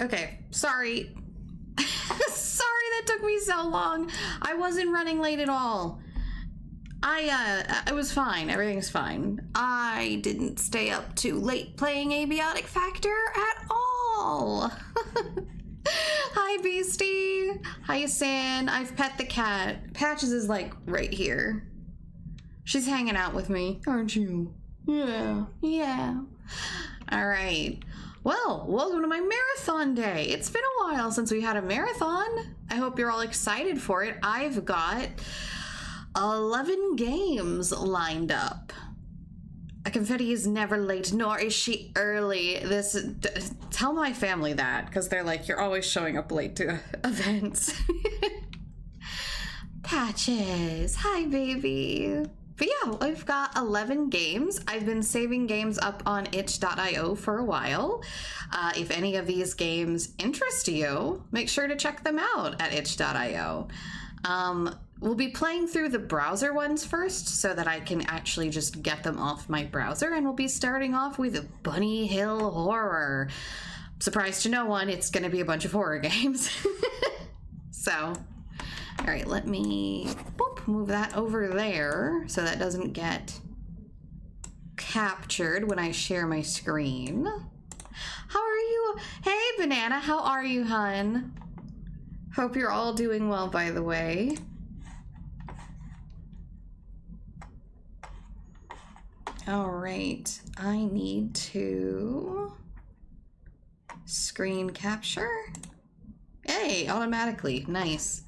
Okay, sorry. Sorry that took me so long. I wasn't running late at all. It was fine. Everything's fine. I didn't stay up too late playing Abiotic Factor at all. Hi, Beastie. Hi, San. I've pet the cat. Patches is like right here. She's hanging out with me, aren't you? Yeah. Yeah. All right. Well, welcome to my marathon day. It's been a while since we had a marathon. I hope you're all excited for it. I've got 11 games lined up. Confetti is never late, nor is she early. Tell my family that, because they're like, you're always showing up late to events. Patches, hi baby. But yeah, I've got 11 games. I've been saving games up on itch.io for a while. If any of these games interest you, make sure to check them out at itch.io. We'll be playing through the browser ones first so that I can actually just get them off my browser, and we'll be starting off with Bunny Hill Horror. Surprise to no one, it's going to be a bunch of horror games. So, all right, let me move that over there so that doesn't get captured when I share my screen. How are you? Hey, Banana, how are you, hun? Hope you're all doing well, by the way. All right, I need to screen capture. Hey, automatically, nice.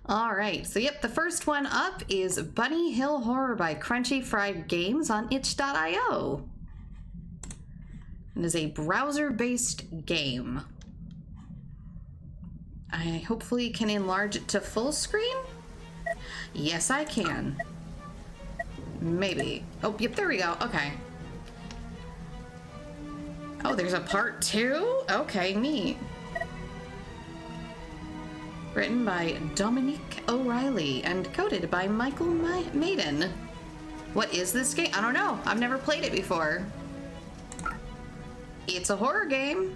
All right, so yep, the first one up is Bunny Hill Horror by Crunchy Fried Games on itch.io. It is a browser-based game. I hopefully can enlarge it to full screen. Yes, I can. Maybe. Oh, yep, there we go. Okay. Oh, there's a part 2? Okay, neat. Written by Dominique O'Reilly and coded by Michael Maiden. What is this game? I don't know. I've never played it before. It's a horror game.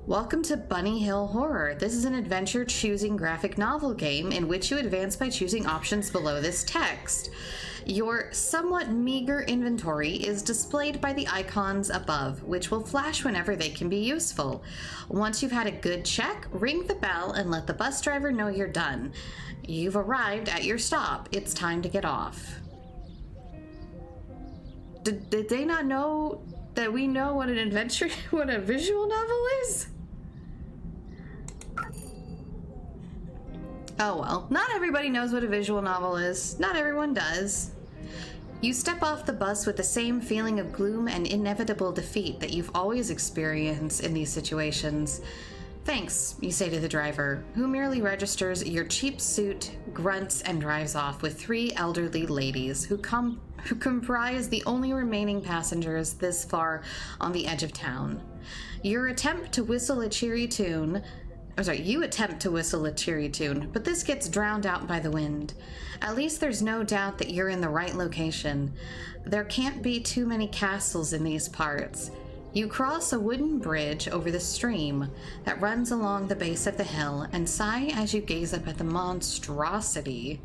Welcome to Bunny Hill Horror. This is an adventure choosing graphic novel game in which you advance by choosing options below this text. Your somewhat meager inventory is displayed by the icons above, which will flash whenever they can be useful. Once you've had a good check, ring the bell and let the bus driver know you're done. You've arrived at your stop. It's time to get off. Did they not know that we know what an adventure, what a visual novel is? Oh well, not everybody knows what a visual novel is. Not everyone does. You step off the bus with the same feeling of gloom and inevitable defeat that you've always experienced in these situations. Thanks, you say to the driver, who merely registers your cheap suit, grunts, and drives off with 3 elderly ladies who comprise the only remaining passengers this far on the edge of town. You attempt to whistle a cheery tune, but this gets drowned out by the wind. At least there's no doubt that you're in the right location. There can't be too many castles in these parts. You cross a wooden bridge over the stream that runs along the base of the hill and sigh as you gaze up at the monstrosity.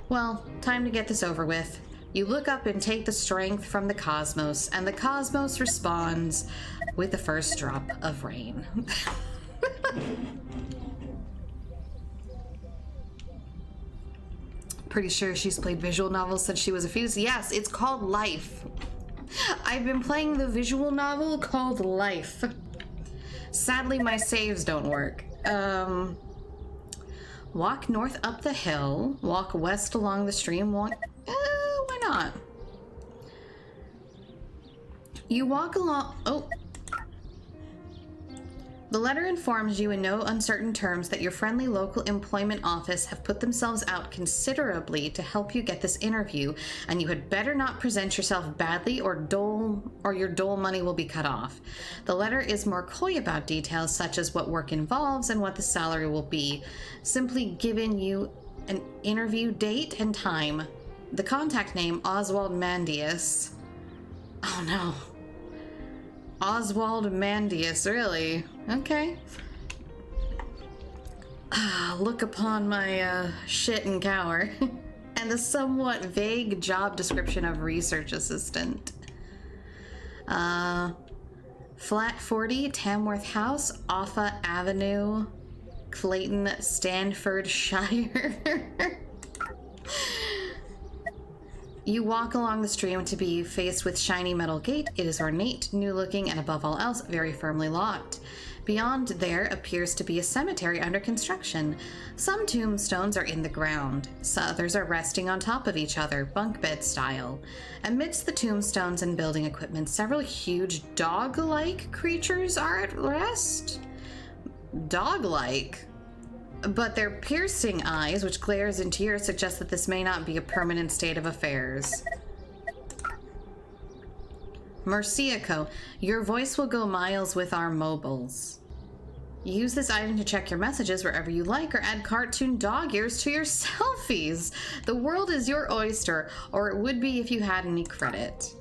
Well, time to get this over with. You look up and take the strength from the cosmos, and the cosmos responds with the first drop of rain. Pretty sure she's played visual novels since she was a fetus. Yes, it's called Life. I've been playing the visual novel called Life. Sadly, my saves don't work. Walk north up the hill, walk west along the stream, why not? You walk along, The letter informs you in no uncertain terms that your friendly local employment office have put themselves out considerably to help you get this interview, and you had better not present yourself badly or your dole money will be cut off. The letter is more coy about details such as what work involves and what the salary will be, simply giving you an interview date and time. The contact name, Oswald Mandius. Oh no. Oswald Mandius, really? Okay. Look upon my shit and cower. And the somewhat vague job description of research assistant. Flat 40, Tamworth House, Offa Avenue, Clayton, Stanfordshire. You walk along the stream to be faced with shiny metal gate. It is ornate, new-looking, and above all else, very firmly locked. Beyond there appears to be a cemetery under construction. Some tombstones are in the ground. So others are resting on top of each other, bunk bed style. Amidst the tombstones and building equipment, several huge dog-like creatures are at rest. Dog-like? But their piercing eyes, which glares into yours, suggest that this may not be a permanent state of affairs. Merciaco, your voice will go miles with our mobiles. Use this item to check your messages wherever you like or add cartoon dog ears to your selfies. The world is your oyster, or it would be if you had any credit.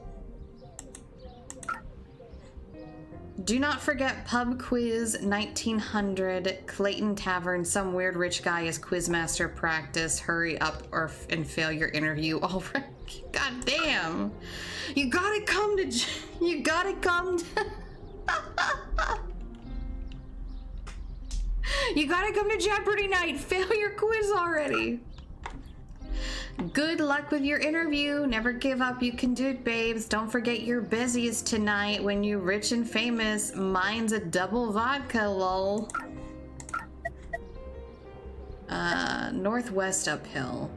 Do not forget pub quiz 1900 Clayton Tavern. Some weird rich guy is quizmaster practice. Hurry up and fail your interview already. God damn. You gotta come to You gotta come to Jeopardy night. Fail your quiz already. Good luck with your interview. Never give up. You can do it, babes. Don't forget your busies tonight when you rich and famous. Mine's a double vodka, lol. Northwest uphill.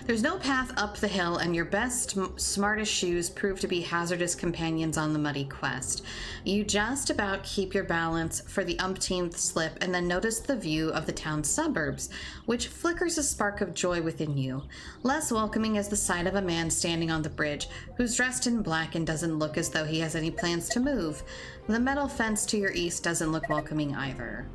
There's no path up the hill, and your best, smartest shoes prove to be hazardous companions on the muddy quest. You just about keep your balance for the umpteenth slip, and then notice the view of the town's suburbs, which flickers a spark of joy within you. Less welcoming is the sight of a man standing on the bridge, who's dressed in black and doesn't look as though he has any plans to move. The metal fence to your east doesn't look welcoming either.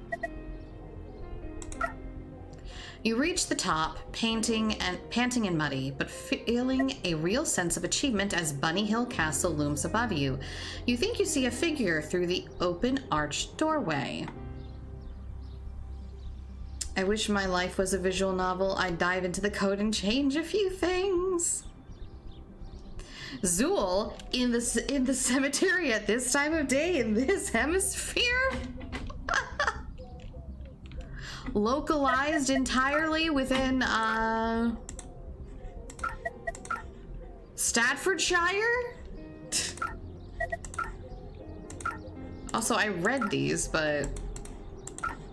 You reach the top, panting and muddy, but feeling a real sense of achievement as Bunny Hill Castle looms above you. You think you see a figure through the open arched doorway. I wish my life was a visual novel. I'd dive into the code and change a few things. Zool in the cemetery at this time of day in this hemisphere? Localized entirely within, Staffordshire? Also, I read these, but...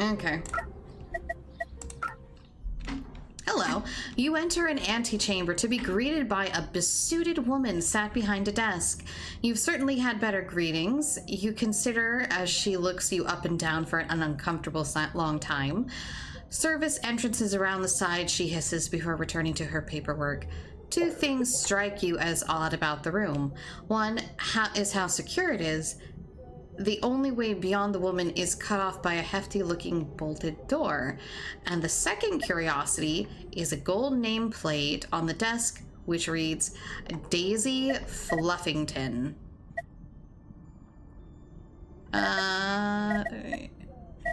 Okay. Hello. You enter an antechamber to be greeted by a besuited woman sat behind a desk. You've certainly had better greetings, you consider as she looks you up and down for an uncomfortable long time. Service entrances around the side, she hisses before returning to her paperwork. Two things strike you as odd about the room. One is how secure it is. The only way beyond the woman is cut off by a hefty-looking bolted door. And the second curiosity is a gold nameplate on the desk, which reads, Daisy Fluffington.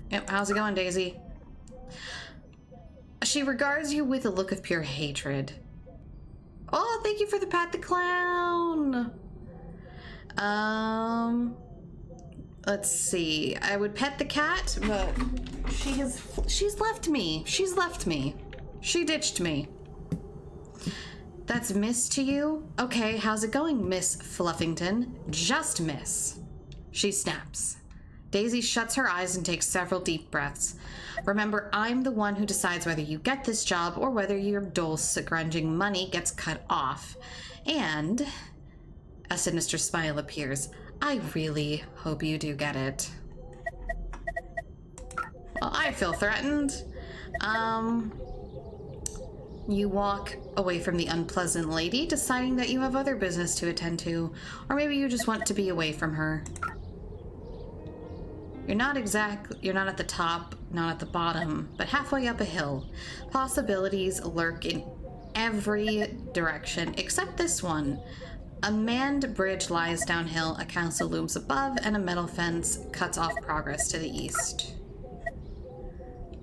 Yep, how's it going, Daisy? She regards you with a look of pure hatred. Oh, thank you for the pat the clown! Let's see. I would pet the cat, but she's left me. She's left me. She ditched me. That's Miss to you? Okay, how's it going, Miss Fluffington? Just Miss. She snaps. Daisy shuts her eyes and takes several deep breaths. Remember, I'm the one who decides whether you get this job or whether your dole-grunging money gets cut off. And a sinister smile appears. I really hope you do get it. Well, I feel threatened. You walk away from the unpleasant lady, deciding that you have other business to attend to, or maybe you just want to be away from her. You're not at the top, not at the bottom, but halfway up a hill. Possibilities lurk in every direction except this one. A manned bridge lies downhill, a castle looms above, and a metal fence cuts off progress to the east.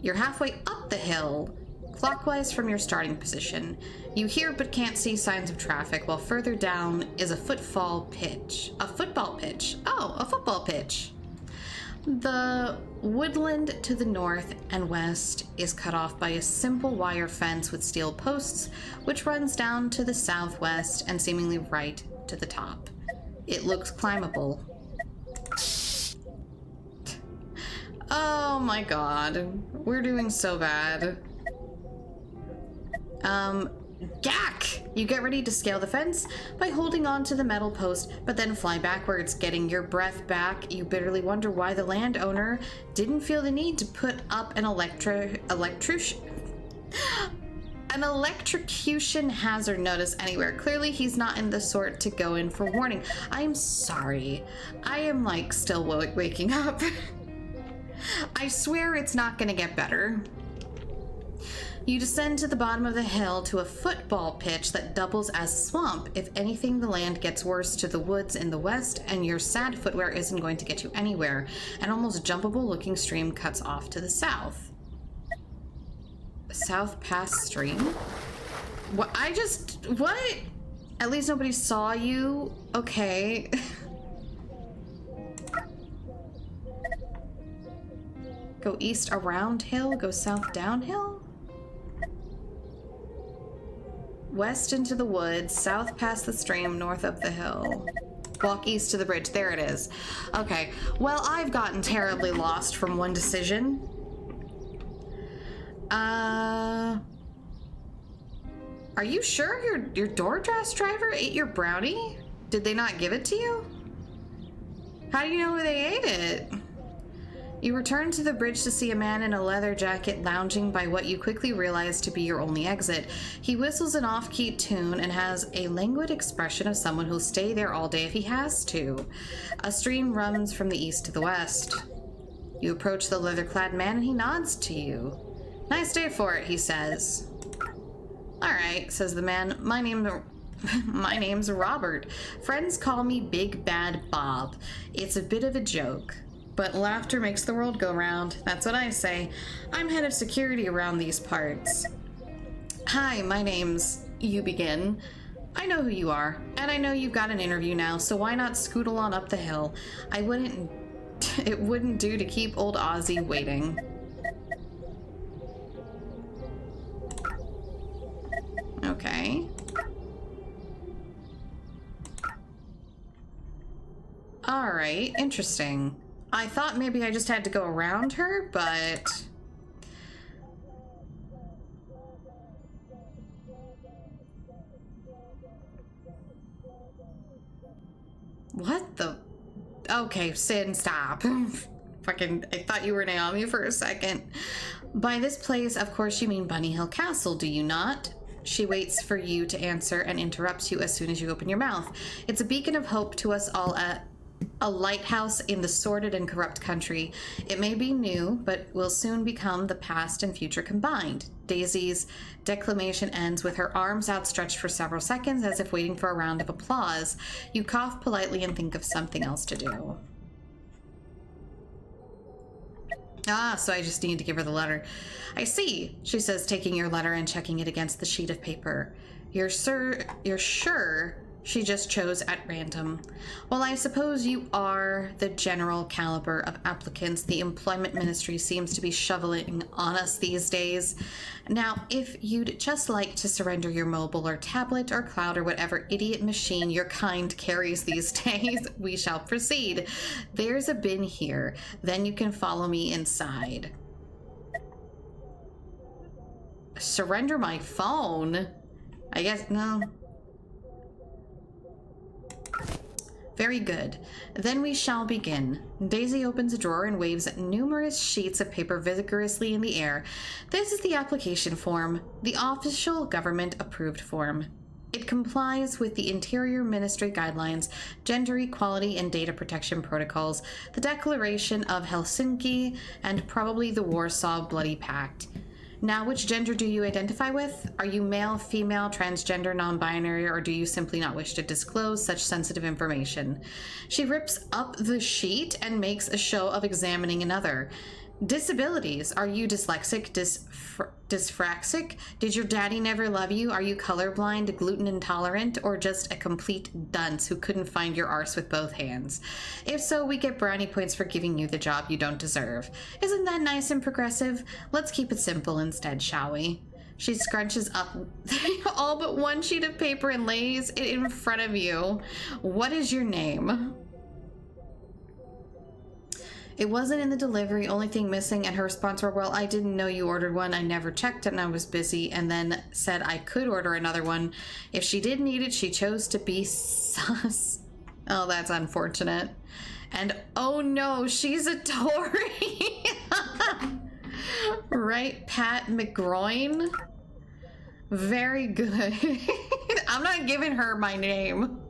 You're halfway up the hill, clockwise from your starting position. You hear but can't see signs of traffic, while further down is a football pitch. A football pitch. Oh, a football pitch. The woodland to the north and west is cut off by a simple wire fence with steel posts, which runs down to the southwest and seemingly right to the top. It looks climbable. Oh my god. We're doing so bad. Gack! You get ready to scale the fence by holding on to the metal post, but then fly backwards, getting your breath back. You bitterly wonder why the landowner didn't feel the need to put up an electrocution hazard notice anywhere. Clearly, he's not in the sort to go in for warning. I'm sorry. I am, like, still waking up. I swear it's not gonna get better. You descend to the bottom of the hill to a football pitch that doubles as a swamp. If anything, the land gets worse to the woods in the west, and your sad footwear isn't going to get you anywhere. An almost jumpable-looking stream cuts off to the south. South Pass Stream? What? What? At least nobody saw you? Okay. Go east around hill, go south downhill? West into the woods, south past the stream, north up the hill. Walk east to the bridge. There it is. Okay. Well, I've gotten terribly lost from one decision. Are you sure your DoorDash driver ate your brownie? Did they not give it to you? How do you know they ate it? You return to the bridge to see a man in a leather jacket lounging by what you quickly realize to be your only exit. He whistles an off-key tune and has a languid expression of someone who'll stay there all day if he has to. A stream runs from the east to the west. You approach the leather-clad man and he nods to you. Nice day for it, he says. All right, says the man. My name's Robert. Friends call me Big Bad Bob. It's a bit of a joke. But laughter makes the world go round. That's what I say. I'm head of security around these parts. Hi, my name's... You begin. I know who you are, and I know you've got an interview now, so why not scootle on up the hill? It wouldn't do to keep old Ozzy waiting. Okay. Alright, interesting. I thought maybe I just had to go around her, but... What the... Okay, Sin, stop. Fucking, I thought you were Naomi for a second. By this place, of course you mean Bunny Hill Castle, do you not? She waits for you to answer and interrupts you as soon as you open your mouth. It's a beacon of hope to us all a lighthouse in the sordid and corrupt country. It may be new, but will soon become the past and future combined. Daisy's declamation ends with her arms outstretched for several seconds as if waiting for a round of applause. You cough politely and think of something else to do. Ah, so I just need to give her the letter. I see, she says, taking your letter and checking it against the sheet of paper. You're sure she just chose at random. Well, I suppose you are the general caliber of applicants the employment ministry seems to be shoveling on us these days. Now, if you'd just like to surrender your mobile or tablet or cloud or whatever idiot machine your kind carries these days, we shall proceed. There's a bin here. Then you can follow me inside. Surrender my phone? I guess, no. Very good. Then we shall begin. Daisy opens a drawer and waves numerous sheets of paper vigorously in the air. This is the application form, the official government-approved form. It complies with the Interior Ministry guidelines, gender equality and data protection protocols, the Declaration of Helsinki, and probably the Warsaw Bloody Pact. Now, which gender do you identify with? Are you male, female, transgender, non-binary, or do you simply not wish to disclose such sensitive information? She rips up the sheet and makes a show of examining another. Disabilities. Are you dyslexic, dyspraxic? Did your daddy never love you? Are you colorblind, gluten intolerant, or just a complete dunce who couldn't find your arse with both hands? If so, we get brownie points for giving you the job you don't deserve. Isn't that nice and progressive? Let's keep it simple instead, shall we? She scrunches up all but one sheet of paper and lays it in front of you. What is your name? It wasn't in the delivery, only thing missing, and her response were, well, I didn't know you ordered one. I never checked and I was busy, and then said I could order another one. If she did need it, she chose to be sus. Oh, that's unfortunate. And oh no, she's a Tory. Right, Pat McGroin? Very good. I'm not giving her my name.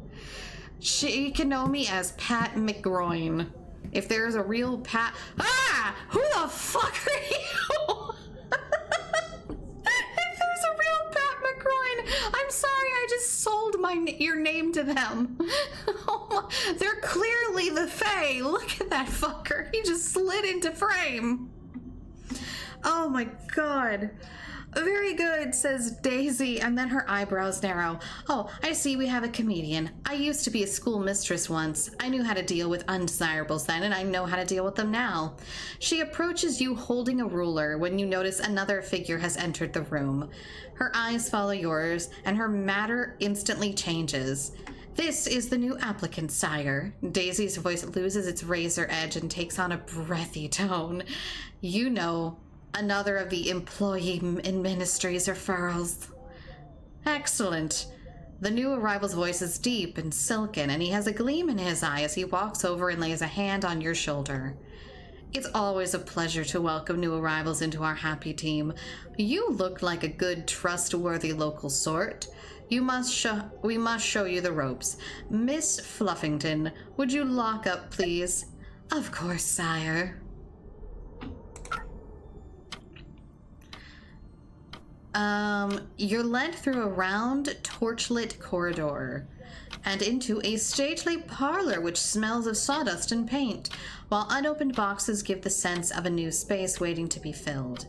She can know me as Pat McGroin. If there's a real Pat... Ah! Who the fuck are you? If there's a real Pat McGroin, I'm sorry, I just sold your name to them. Oh my, they're clearly the Fae. Look at that fucker. He just slid into frame. Oh my god. Very good, says Daisy, and then her eyebrows narrow. Oh, I see we have a comedian. I used to be a school mistress once. I knew how to deal with undesirables then, and I know how to deal with them now. She approaches you holding a ruler when you notice another figure has entered the room. Her eyes follow yours, and her manner instantly changes. This is the new applicant, sire. Daisy's voice loses its razor edge and takes on a breathy tone. You know, another of the employee in ministry's referrals. Excellent. The new arrival's voice is deep and silken, and he has a gleam in his eye as he walks over and lays a hand on your shoulder. It's always a pleasure to welcome new arrivals into our happy team. You look like a good, trustworthy local sort. We must show you the ropes. Miss Fluffington, would you lock up, please? Of course, sire. You're led through a round, torchlit corridor and into a stately parlor which smells of sawdust and paint, while unopened boxes give the sense of a new space waiting to be filled.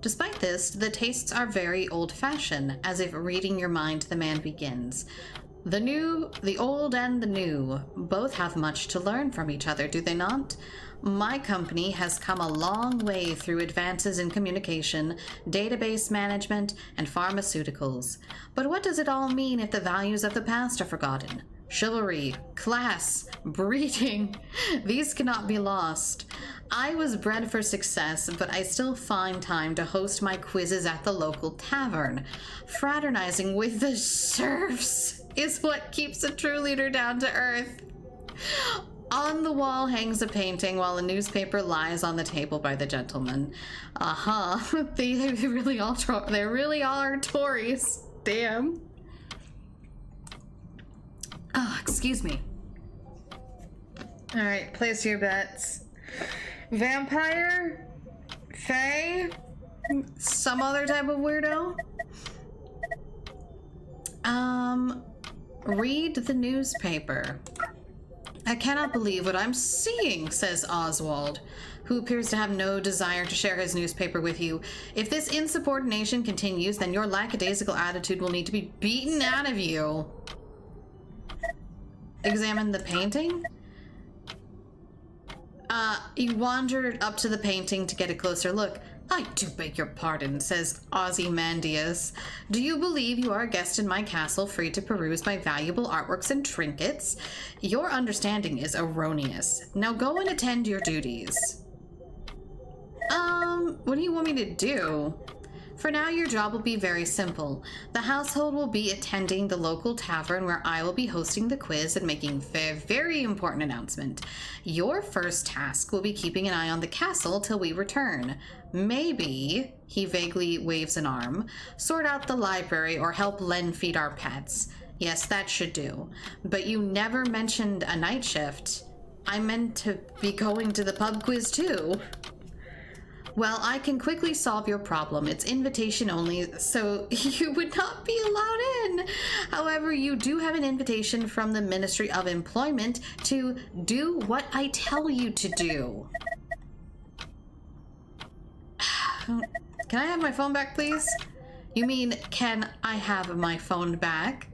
Despite this, the tastes are very old-fashioned, as if reading your mind, the man begins. The new, the old, and the new both have much to learn from each other, do they not? My company has come a long way through advances in communication, database management, and pharmaceuticals. But what does it all mean if the values of the past are forgotten? Chivalry, class, breeding, these cannot be lost. I was bred for success, but I still find time to host my quizzes at the local tavern. Fraternizing with the serfs is what keeps a true leader down to earth. On the wall hangs a painting while a newspaper lies on the table by the gentleman. They really all are Tories. Damn. Oh, excuse me. All right, place your bets. Vampire? Fae? Some other type of weirdo? Read the newspaper. I cannot believe what I'm seeing, says Oswald, who appears to have no desire to share his newspaper with you. If this insubordination continues, then your lackadaisical attitude will need to be beaten out of you. Examine the painting? You wandered up to the painting to get a closer look. I do beg your pardon, says Ozymandias. Do you believe you are a guest in my castle, free to peruse my valuable artworks and trinkets? Your understanding is erroneous. Now go and attend your duties. What do you want me to do? For now, your job will be very simple. The household will be attending the local tavern where I will be hosting the quiz and making a very important announcement. Your first task will be keeping an eye on the castle till we return. Maybe, he vaguely waves an arm, sort out the library or help Len feed our pets. Yes, that should do. But you never mentioned a night shift. I meant to be going to the pub quiz too. Well, I can quickly solve your problem. It's invitation only, so you would not be allowed in. However, you do have an invitation from the Ministry of Employment to do what I tell you to do. Can I have my phone back, please? You mean, can I have my phone back?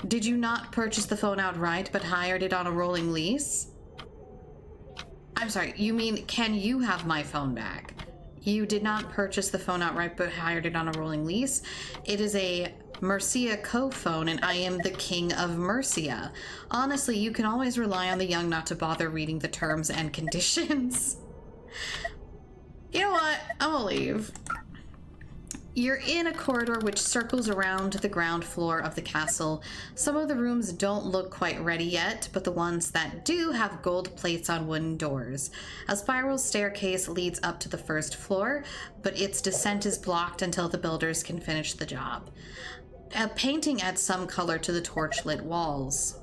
Did you not purchase the phone outright, but hired it on a rolling lease? I'm sorry, you mean, can you have my phone back? You did not purchase the phone outright, but hired it on a rolling lease. It is a Mercia Co phone, and I am the king of Mercia. Honestly, you can always rely on the young not to bother reading the terms and conditions. You know what? I'm gonna leave. You're in a corridor which circles around the ground floor of the castle. Some of the rooms don't look quite ready yet, but the ones that do have gold plates on wooden doors. A spiral staircase leads up to the first floor, but its descent is blocked until the builders can finish the job. A painting adds some color to the torchlit walls.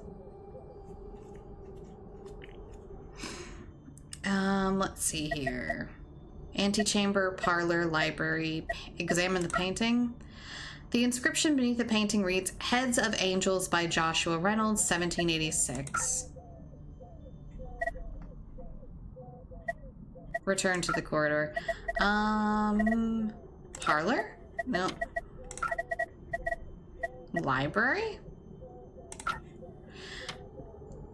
Let's see here. Antechamber, parlor, library. Examine the painting. The inscription beneath the painting reads, Heads of Angels by Joshua Reynolds, 1786. Return to the corridor. Parlor? No. Library?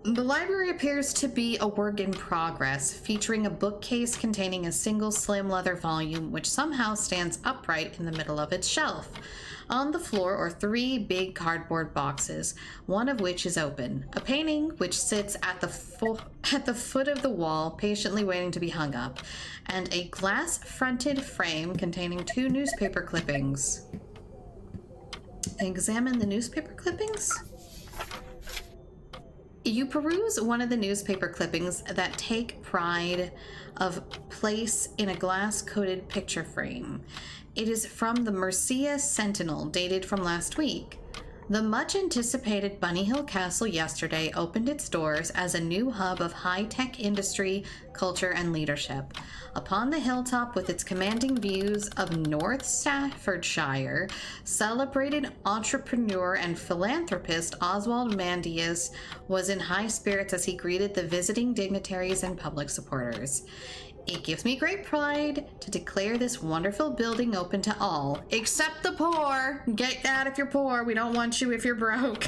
The library appears to be a work in progress, featuring a bookcase containing a single slim leather volume which somehow stands upright in the middle of its shelf. On the floor are 3 big cardboard boxes, one of which is open. A painting which sits at the foot of the wall, patiently waiting to be hung up, and a glass-fronted frame containing 2 newspaper clippings. Examine the newspaper clippings? You peruse one of the newspaper clippings that take pride of place in a glass-coated picture frame. It is from the Mercia Sentinel, dated from last week. The much-anticipated Bunny Hill Castle yesterday opened its doors as a new hub of high-tech industry, culture, and leadership. Upon the hilltop with its commanding views of North Staffordshire, celebrated entrepreneur and philanthropist Oswald Mandius was in high spirits as he greeted the visiting dignitaries and public supporters. It gives me great pride to declare this wonderful building open to all, except the poor. Get out if you're poor. We don't want you if you're broke.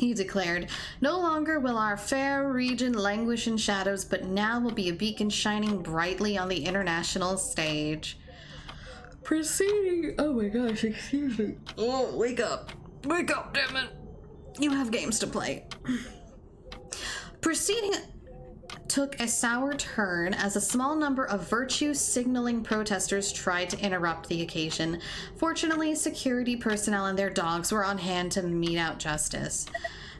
He declared, No longer will our fair region languish in shadows, but now will be a beacon shining brightly on the international stage. Proceeding... Oh my gosh, excuse me. Oh, wake up. Wake up, damn it. You have games to play. Proceeding... took a sour turn as a small number of virtue-signaling protesters tried to interrupt the occasion. Fortunately, security personnel and their dogs were on hand to mete out justice.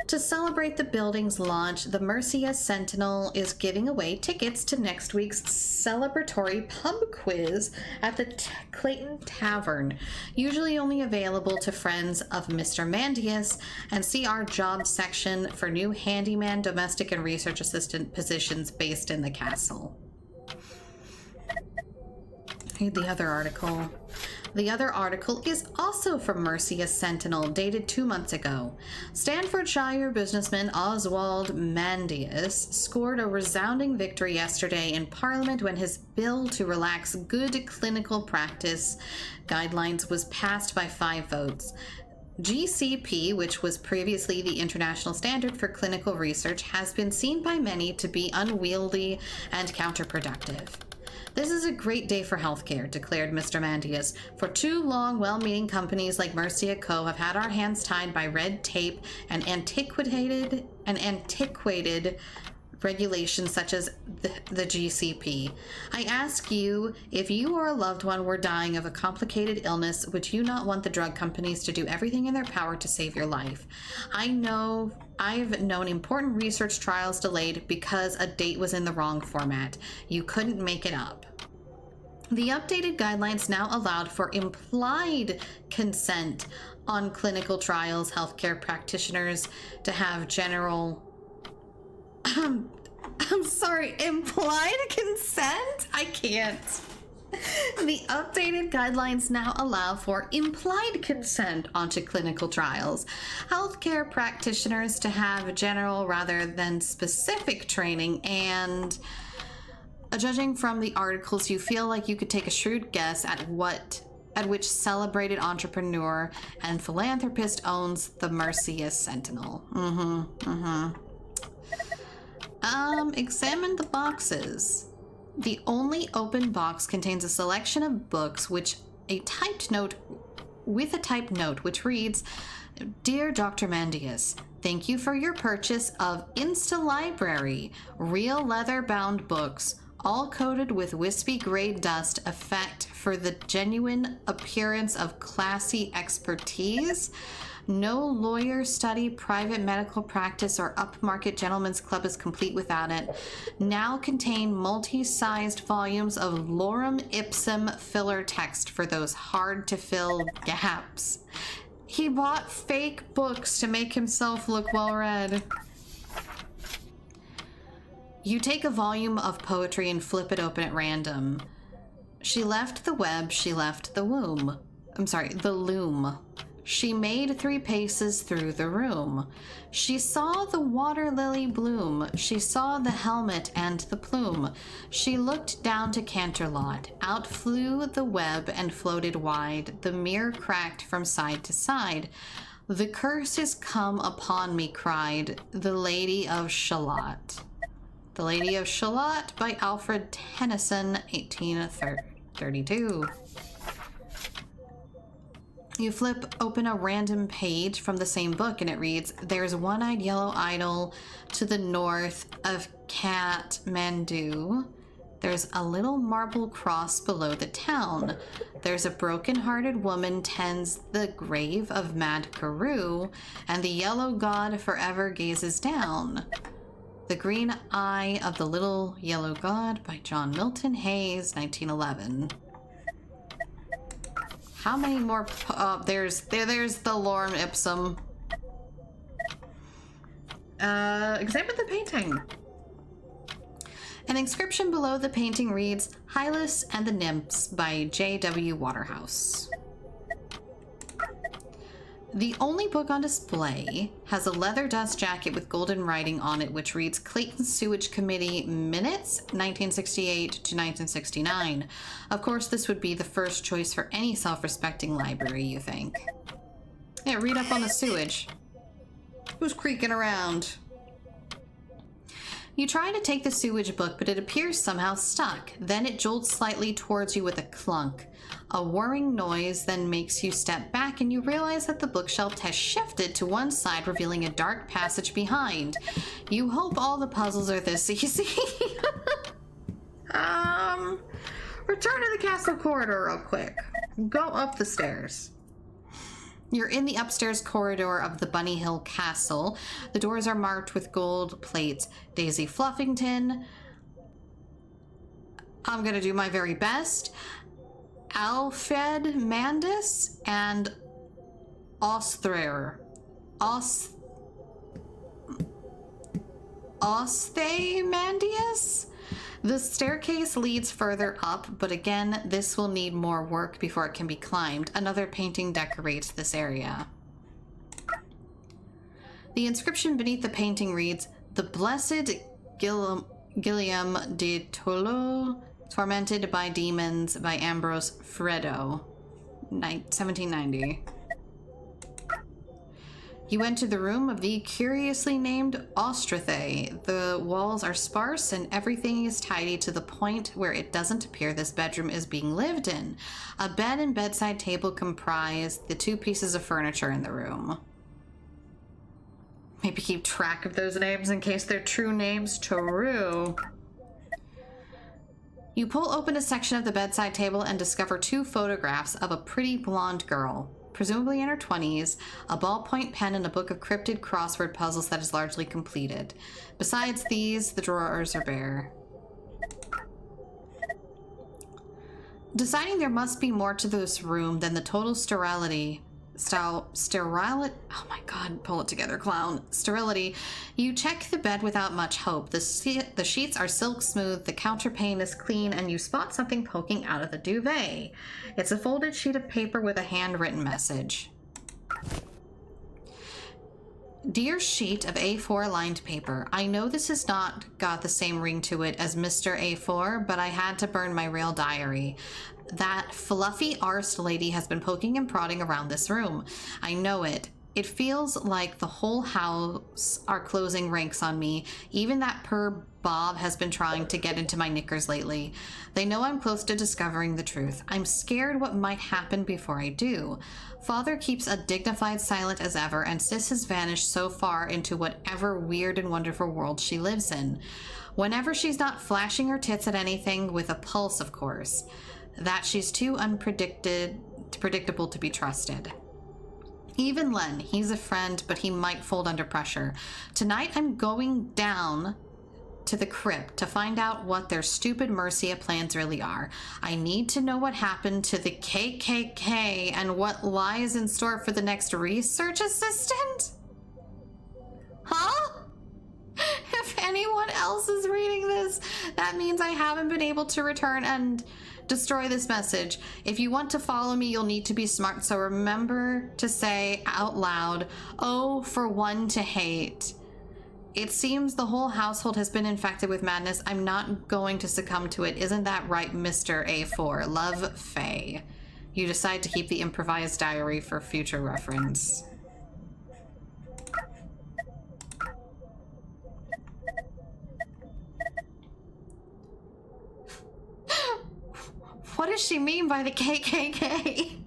To celebrate the building's launch, the Mercia Sentinel is giving away tickets to next week's celebratory pub quiz at the Clayton Tavern, usually only available to friends of Mr. Mandius, and see our jobs section for new handyman, domestic, and research assistant positions based in the castle. Read the other article. The other article is also from Mercia Sentinel, dated 2 months ago. Staffordshire businessman Oswald Mandius scored a resounding victory yesterday in Parliament when his bill to relax good clinical practice guidelines was passed by 5 votes. GCP, which was previously the international standard for clinical research, has been seen by many to be unwieldy and counterproductive. This is a great day for healthcare, declared Mr. Mandius. For too long, well-meaning companies like Mercia Co. have had our hands tied by red tape and antiquated regulations such as the GCP. I ask you, if you or a loved one were dying of a complicated illness, would you not want the drug companies to do everything in their power to save your life? I've known important research trials delayed because a date was in the wrong format. You couldn't make it up. The updated guidelines now allowed for implied consent on clinical trials, healthcare practitioners to have general I'm sorry, implied consent? I can't. The updated guidelines now allow for implied consent onto clinical trials. Healthcare practitioners to have general rather than specific training, and judging from the articles, you feel like you could take a shrewd guess at which celebrated entrepreneur and philanthropist owns the Mercius Sentinel. Examine the boxes. The only open box contains a selection of books with a typed note which reads, "Dear Dr. Mandius, thank you for your purchase of Insta Library, real leather-bound books, all coated with wispy gray dust effect for the genuine appearance of classy expertise. No lawyer study, private medical practice, or upmarket gentleman's club is complete without it. Now contain multi-sized volumes of lorem ipsum filler text for those hard-to-fill gaps." He bought fake books to make himself look well-read. You take a volume of poetry and flip it open at random. She left the web, she left the womb. The loom. She made 3 paces through the room. She saw the water lily bloom. She saw the helmet and the plume. She looked down to Canterlot. Out flew the web and floated wide. The mirror cracked from side to side. "The curse is come upon me," cried the Lady of Shalott. The Lady of Shalott by Alfred Tennyson, 1832. You flip open a random page from the same book and it reads, "There's one-eyed yellow idol to the north of Kathmandu. There's a little marble cross below the town. There's a broken-hearted woman tends the grave of Mad Karoo, and the yellow god forever gazes down. The Green Eye of the Little Yellow God" by John Milton Hayes, 1911. How many more? There's the lorem ipsum. Examine the painting. An inscription below the painting reads, "Hylas and the Nymphs" by J.W. Waterhouse. The only book on display has a leather dust jacket with golden writing on it, which reads Clayton Sewage Committee Minutes, 1968 to 1969. Of course, this would be the first choice for any self-respecting library, you think. Yeah, read up on the sewage. Who's creaking around? You try to take the sewage book, but it appears somehow stuck. Then it jolts slightly towards you with a clunk. A whirring noise then makes you step back, and you realize that the bookshelf has shifted to one side, revealing a dark passage behind. You hope all the puzzles are this easy. Return to the castle corridor real quick. Go up the stairs. You're in the upstairs corridor of the Bunny Hill Castle. The doors are marked with gold plates. Daisy Fluffington. I'm gonna do my very best. Alfred Mandus and Osther. Ostemandius? The staircase leads further up, but again, this will need more work before it can be climbed. Another painting decorates this area. The inscription beneath the painting reads, "The Blessed Guillaume de Tolo, Tormented by Demons" by Ambrose Fredo, 1790. You enter the room of the curiously named Ostrathe. The walls are sparse and everything is tidy to the point where it doesn't appear this bedroom is being lived in. A bed and bedside table comprise the 2 pieces of furniture in the room. Maybe keep track of those names in case they're true names. True. You pull open a section of the bedside table and discover 2 photographs of a pretty blonde girl, presumably in her 20s, a ballpoint pen, and a book of cryptid crossword puzzles that is largely completed. Besides these, the drawers are bare. Deciding there must be more to this room than the total sterility sterility. Oh my god, pull it together, clown. Sterility. You check the bed without much hope. The sheets are silk smooth, the counterpane is clean, and you spot something poking out of the duvet. It's a folded sheet of paper with a handwritten message. Dear sheet of A4 lined paper, I know this has not got the same ring to it as Mr. A4, but I had to burn my real diary. That fluffy arsed lady has been poking and prodding around this room. I know it. It feels like the whole house are closing ranks on me. Even that perv Bob has been trying to get into my knickers lately. They know I'm close to discovering the truth. I'm scared what might happen before I do. Father keeps a dignified silent as ever, and Sis has vanished so far into whatever weird and wonderful world she lives in. Whenever she's not flashing her tits at anything, with a pulse, of course. That she's too predictable to be trusted. Even Len, he's a friend, but he might fold under pressure. Tonight I'm going down to the crypt to find out what their stupid Mercia plans really are. I need to know what happened to the KKK and what lies in store for the next research assistant? Huh? If anyone else is reading this, that means I haven't been able to return and destroy this message. If you want to follow me, you'll need to be smart, so remember to say out loud, "Oh, for one to hate." It seems the whole household has been infected with madness. I'm not going to succumb to it. Isn't that right, Mr. A4? Love, Faye. You decide to keep the improvised diary for future reference. What does she mean by the KKK?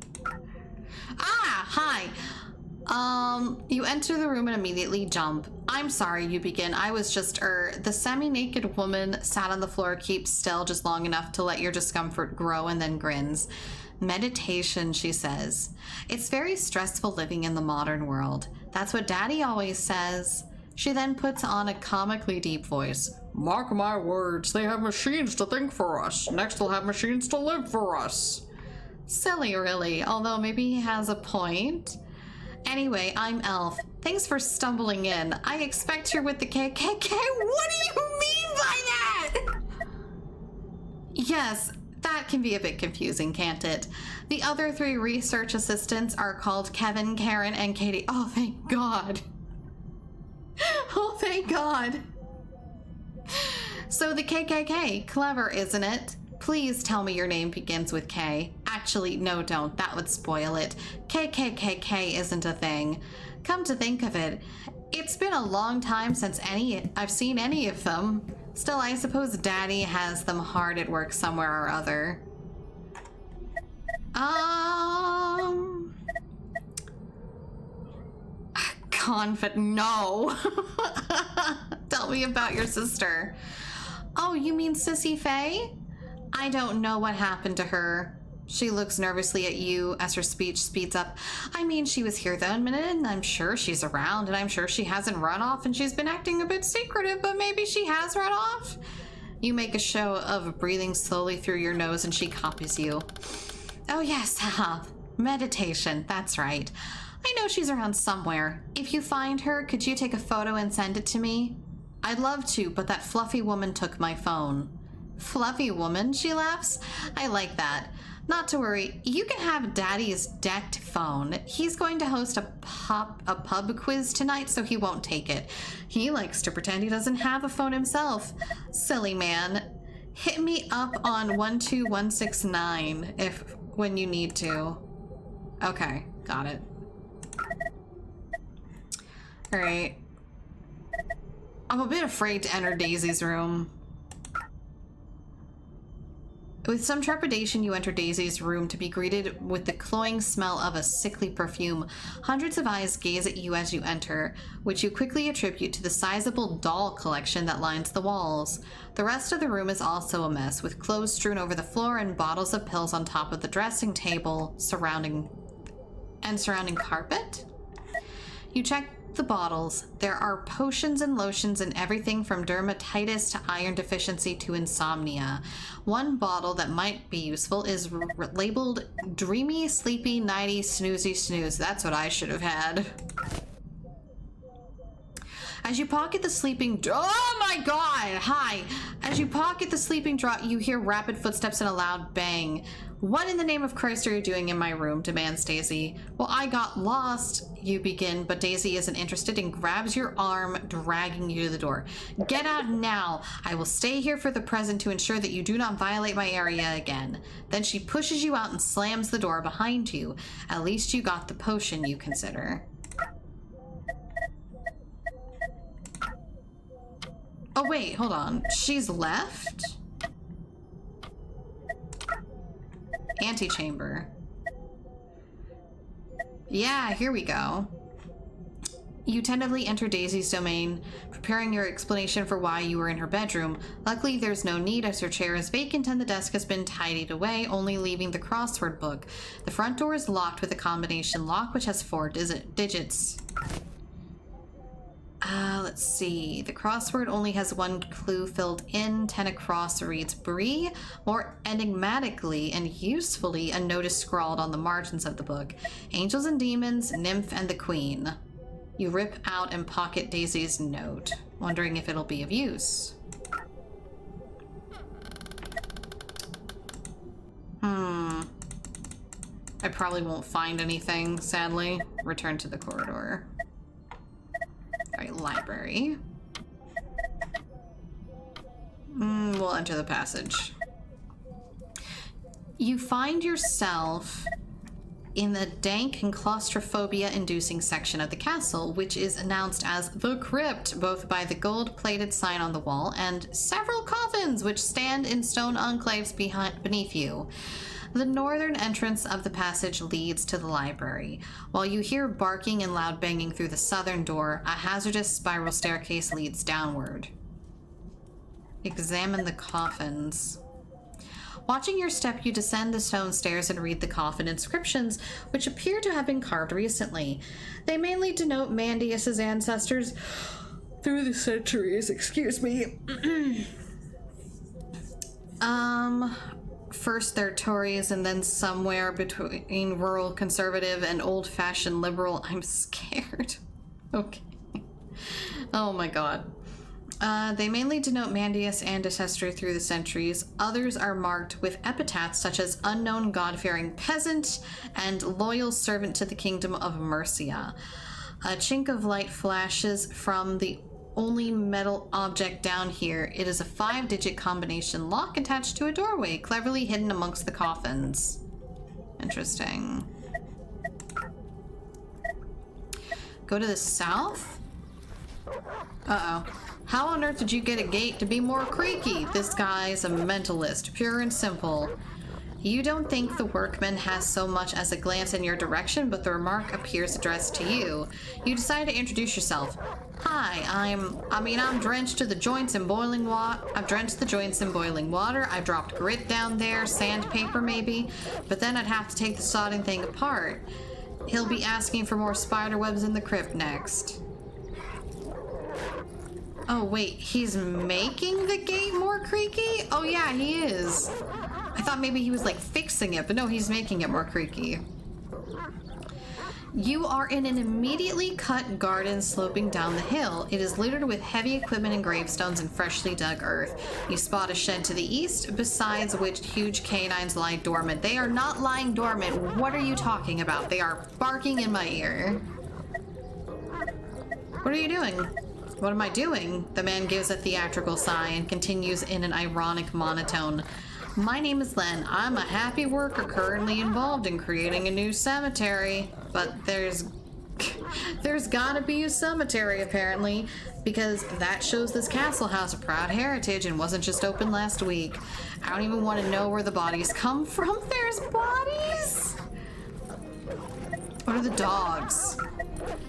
Ah, hi. You enter the room and immediately jump. I'm sorry, you begin. I was just, the semi-naked woman sat on the floor, keeps still just long enough to let your discomfort grow, and then grins. Meditation, she says. It's very stressful living in the modern world. That's what Daddy always says. She then puts on a comically deep voice. Mark my words, they have machines to think for us. Next they'll have machines to live for us. Silly, really, although maybe he has a point. Anyway, I'm Elf. Thanks for stumbling in. I expect you're with the KKK. What do you mean by that? Yes, that can be a bit confusing, can't it? The other three research assistants are called Kevin, Karen, and Katie. Oh, thank God. Oh, thank God. So the KKK, clever, isn't it? Please tell me your name begins with K. Actually, no, don't. That would spoil it. KKKK isn't a thing. Come to think of it, it's been a long time since I've seen any of them. Still, I suppose Daddy has them hard at work somewhere or other. Confetti, no. Tell me about your sister. Oh, you mean Sissy Faye? I don't know what happened to her. She looks nervously at you as her speech speeds up. I mean, she was here that minute, and I'm sure she's around, and I'm sure she hasn't run off, and she's been acting a bit secretive, but maybe she has run off? You make a show of breathing slowly through your nose, and she copies you. Oh yes, haha. Meditation, that's right. I know she's around somewhere. If you find her, could you take a photo and send it to me? I'd love to, but that fluffy woman took my phone. Fluffy woman, she laughs. I like that. Not to worry, you can have Daddy's decked phone. He's going to host a pub quiz tonight, so he won't take it. He likes to pretend he doesn't have a phone himself. Silly man. Hit me up on 12169 when you need to. Okay, got it. Alright. I'm a bit afraid to enter Daisy's room. With some trepidation, you enter Daisy's room to be greeted with the cloying smell of a sickly perfume. Hundreds of eyes gaze at you as you enter, which you quickly attribute to the sizable doll collection that lines the walls. The rest of the room is also a mess, with clothes strewn over the floor and bottles of pills on top of the dressing table surrounding carpet. You check the bottles. There are potions and lotions and everything from dermatitis to iron deficiency to insomnia. One bottle that might be useful is labeled Dreamy, Sleepy, Nighty, Snoozy, Snooze. That's what I should have had. As you pocket the sleeping... Oh my god! Hi! As you pocket the sleeping draught, you hear rapid footsteps and a loud bang. What in the name of Christ are you doing in my room? Demands Daisy. Well, I got lost, you begin, but Daisy isn't interested and grabs your arm, dragging you to the door. Get out now! I will stay here for the present to ensure that you do not violate my area again. Then she pushes you out and slams the door behind you. At least you got the potion, you consider. Oh wait, hold on. She's left? Antechamber. Yeah, here we go. You tentatively enter Daisy's domain, preparing your explanation for why you were in her bedroom. Luckily, there's no need as her chair is vacant and the desk has been tidied away, only leaving the crossword book. The front door is locked with a combination lock which has 4 digits. Let's see. The crossword only has 1 clue filled in. 10 across reads Brie. More enigmatically and usefully, a note is scrawled on the margins of the book. Angels and demons, nymph and the queen. You rip out and pocket Daisy's note, wondering if it'll be of use. I probably won't find anything, sadly. Return to the corridor. Alright, library. We'll enter the passage. You find yourself in the dank and claustrophobia-inducing section of the castle, which is announced as the crypt, both by the gold-plated sign on the wall and several coffins which stand in stone enclaves beneath you. The northern entrance of the passage leads to the library. While you hear barking and loud banging through the southern door, a hazardous spiral staircase leads downward. Examine the coffins. Watching your step, you descend the stone stairs and read the coffin inscriptions, which appear to have been carved recently. They mainly denote Mandius's ancestors through the centuries. Excuse me. First they're Tories and then somewhere between rural conservative and old-fashioned liberal. I'm scared. Okay. Oh my god. They mainly denote Mandius ancestry through the centuries. Others are marked with epithets such as unknown god-fearing peasant and loyal servant to the kingdom of Mercia. A chink of light flashes from the only metal object down here. It is a 5-digit combination lock attached to a doorway, cleverly hidden amongst the coffins. Interesting. Go to the south? Uh-oh. How on earth did you get a gate to be more creaky? This guy's a mentalist, pure and simple. You don't think the workman has so much as a glance in your direction, but the remark appears addressed to you. You decide to introduce yourself. Hi, I'm drenched to the joints in boiling water. I've drenched the joints in boiling water. I dropped grit down there, sandpaper maybe, but then I'd have to take the sodding thing apart. He'll be asking for more spider webs in the crypt next. Oh wait, he's making the gate more creaky? Oh yeah, he is. I thought maybe he was like fixing it, but no, he's making it more creaky. You are in an immediately cut garden sloping down the hill. It is littered with heavy equipment and gravestones and freshly dug earth. You spot a shed to the east, besides which huge canines lie dormant. They are not lying dormant. What are you talking about? They are barking in my ear. What are you doing? What am I doing? The man gives a theatrical sigh and continues in an ironic monotone. My name is Len. I'm a happy worker currently involved in creating a new cemetery. But there's gotta be a cemetery, apparently, because that shows this castle has a proud heritage and wasn't just open last week. I don't even want to know where the bodies come from. There's bodies? What are the dogs?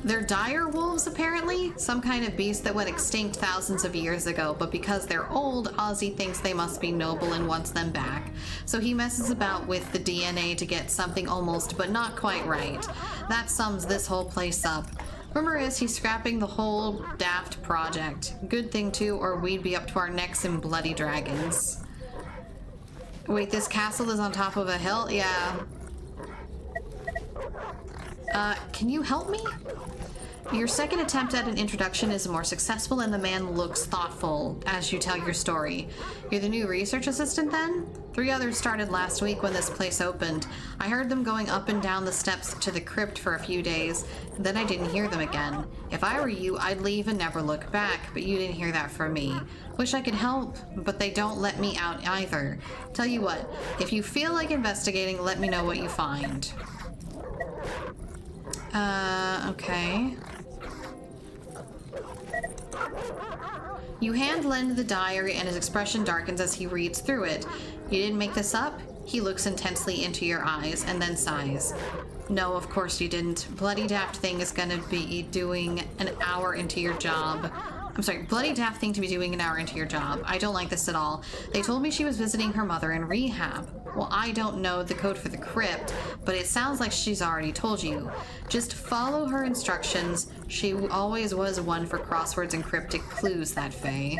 They're dire wolves, apparently. Some kind of beast that went extinct thousands of years ago, but because they're old, Ozzy thinks they must be noble and wants them back. So he messes about with the DNA to get something almost, but not quite right. That sums this whole place up. Rumor is he's scrapping the whole daft project. Good thing too, or we'd be up to our necks in bloody dragons. Wait, this castle is on top of a hill? Yeah. Can you help me? Your second attempt at an introduction is more successful and the man looks thoughtful as you tell your story. You're the new research assistant then? 3 others started last week when this place opened. I heard them going up and down the steps to the crypt for a few days, then I didn't hear them again. If I were you, I'd leave and never look back, but you didn't hear that from me. Wish I could help, but they don't let me out either. Tell you what, if you feel like investigating, let me know what you find. Okay. You hand Len the diary and his expression darkens as he reads through it. You didn't make this up? He looks intensely into your eyes and then sighs. No, of course you didn't. Bloody daft thing is gonna be doing an hour into your job. I'm sorry, bloody daft thing to be doing an hour into your job. I don't like this at all. They told me she was visiting her mother in rehab. Well, I don't know the code for the crypt, but it sounds like she's already told you. Just follow her instructions. She always was one for crosswords and cryptic clues, that Faye.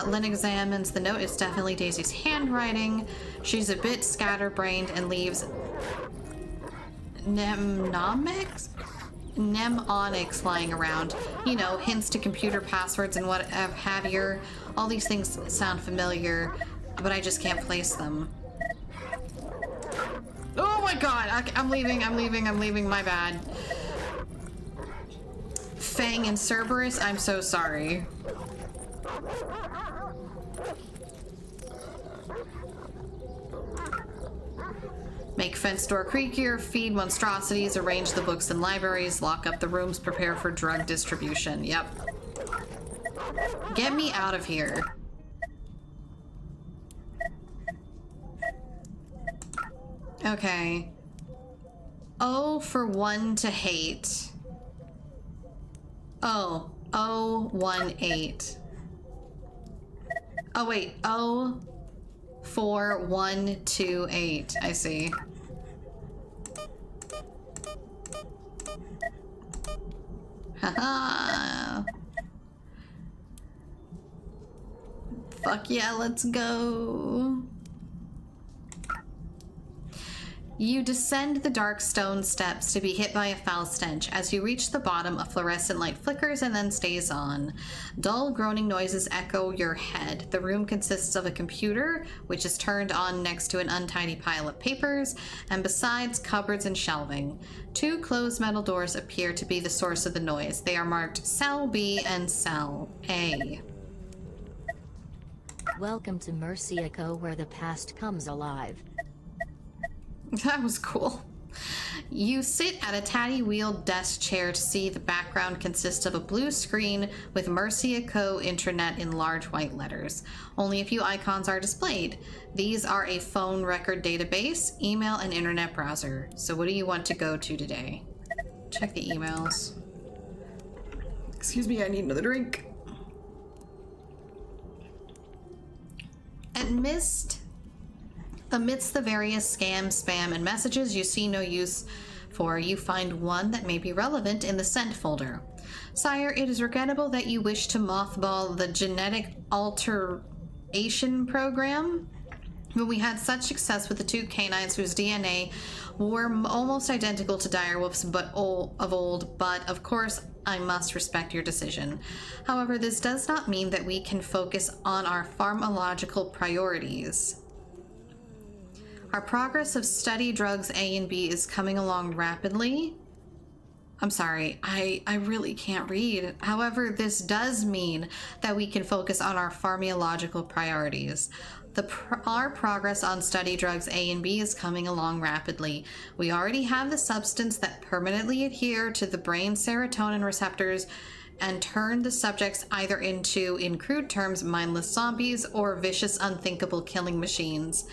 Len examines the note. It's definitely Daisy's handwriting. She's a bit scatterbrained and leaves mnemonics lying around. You know, hints to computer passwords and what have you. All these things sound familiar, but I just can't place them. Oh my god! I'm leaving, my bad. Fang and Cerberus, I'm so sorry. Make fence door creakier, feed monstrosities, arrange the books in libraries, lock up the rooms, prepare for drug distribution. Yep. Get me out of here. Okay. O for 1 to hate. Oh. 018. Oh wait, O 4128. I see. Haha. Fuck yeah, let's go. You descend the dark stone steps to be hit by a foul stench. As you reach the bottom, a fluorescent light flickers and then stays on. Dull groaning noises echo your head. The room consists of a computer, which is turned on next to an untidy pile of papers, and besides, cupboards and shelving. 2 closed metal doors appear to be the source of the noise. They are marked Cell B and Cell A. Welcome to Mercia Co, where the past comes alive. That was cool. You sit at a tatty-wheeled desk chair to see the background consists of a blue screen with Mercia Co. Intranet in large white letters. Only a few icons are displayed. These are a phone record database, email, and internet browser. So what do you want to go to today? Check the emails. Excuse me, I need another drink. Amidst the various scam, spam, and messages you see no use for, you find one that may be relevant in the sent folder. Sire, it is regrettable that you wish to mothball the genetic alteration program. When we had such success with the 2 canines whose DNA were almost identical to direwolf's of old, but of course I must respect your decision. However, this does not mean that we can focus on our pharmacological priorities. Our progress of study drugs A and B is coming along rapidly. I'm sorry, I really can't read. However, this does mean that we can focus on our pharmacological priorities. Our progress on study drugs A and B is coming along rapidly. We already have the substance that permanently adhere to the brain serotonin receptors and turn the subjects either into, in crude terms, mindless zombies or vicious, unthinkable killing machines.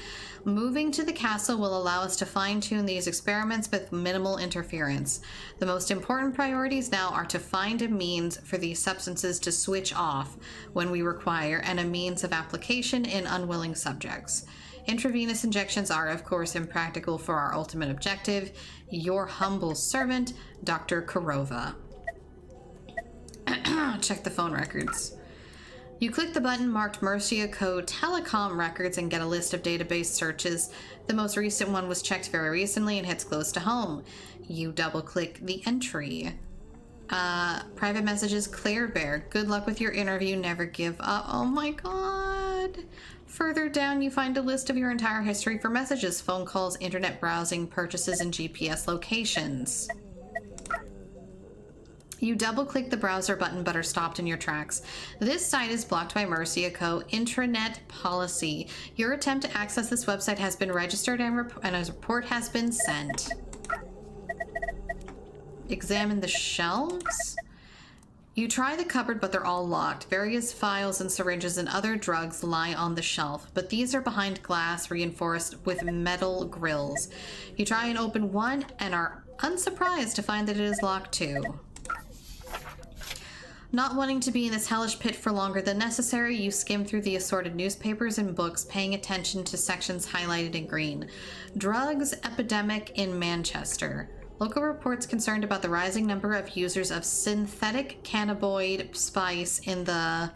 Moving to the castle will allow us to fine-tune these experiments with minimal interference. The most important priorities now are to find a means for these substances to switch off when we require, and a means of application in unwilling subjects. Intravenous injections are, of course, impractical for our ultimate objective. Your humble servant, Dr. Kurova. Check the phone records. You click the button marked Mercia Code Telecom Records and get a list of database searches. The most recent one was checked very recently and hits close to home. You double-click the entry. Private messages, Claire Bear. Good luck with your interview. Never give up. Oh my god. Further down, you find a list of your entire history for messages, phone calls, internet browsing, purchases, and GPS locations. You double-click the browser button but are stopped in your tracks. This site is blocked by Mercia Co. Intranet Policy. Your attempt to access this website has been registered and a report has been sent. Examine the shelves. You try the cupboard, but they're all locked. Various files and syringes and other drugs lie on the shelf, but these are behind glass reinforced with metal grills. You try and open one and are unsurprised to find that it is locked too. Not wanting to be in this hellish pit for longer than necessary, you skim through the assorted newspapers and books, paying attention to sections highlighted in green. Drugs epidemic in Manchester. Local reports concerned about the rising number of users of synthetic cannabinoid spice in the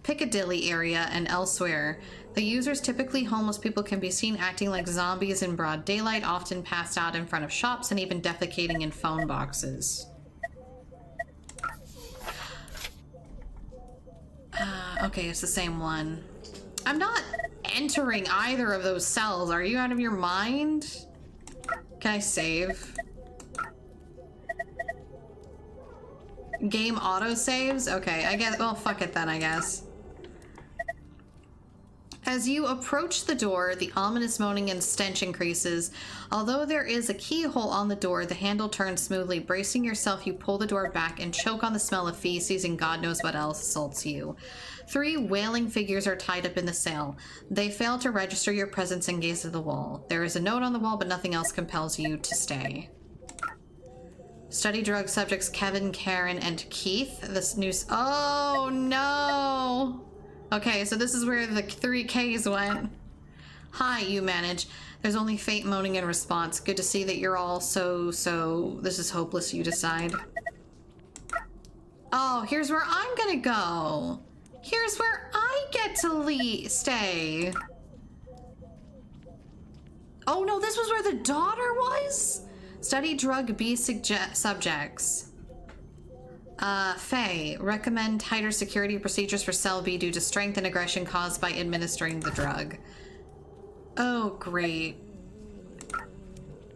Piccadilly area and elsewhere. The users, typically homeless people, can be seen acting like zombies in broad daylight, often passed out in front of shops and even defecating in phone boxes. Okay, it's the same one. I'm not entering either of those cells. Are you out of your mind? Can I save? Game auto saves? Okay, I guess. Well, fuck it then, I guess. As you approach the door, the ominous moaning and stench increases. Although there is a keyhole on the door, the handle turns smoothly. Bracing yourself, you pull the door back and choke on the smell of feces and God knows what else assaults you. 3 wailing figures are tied up in the cell. They fail to register your presence and gaze at the wall. There is a note on the wall, but nothing else compels you to stay. Study drug subjects Kevin, Karen, and Keith. This news. Oh no! Okay, so this is where the 3 Ks went. Hi, you manage. There's only faint moaning in response. Good to see that you're all so... This is hopeless, you decide. Oh, here's where I'm gonna go. Here's where I get to stay. Oh no, this was where the daughter was? Study drug B subjects. Faye, recommend tighter security procedures for cell B due to strength and aggression caused by administering the drug. Oh, great.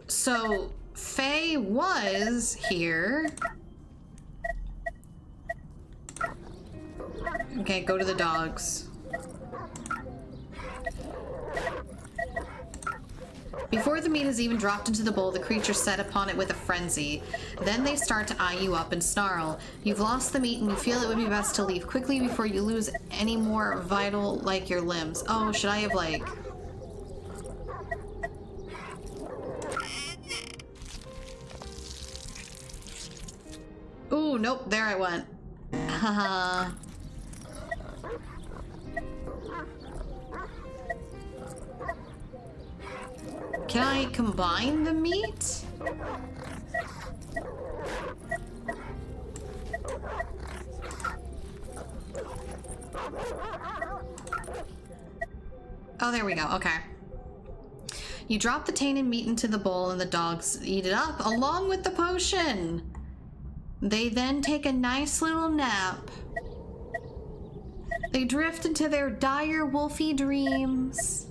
So, Faye was here. Okay, go to the dogs. Before the meat is even dropped into the bowl, the creatures set upon it with a frenzy. Then they start to eye you up and snarl. You've lost the meat and you feel it would be best to leave quickly before you lose any more vital, like your limbs. Oh, should I have, like... Ooh, nope, there I went. Haha. Can I combine the meat? Oh, there we go. Okay. You drop the tainted meat into the bowl and the dogs eat it up along with the potion. They then take a nice little nap. They drift into their dire wolfy dreams.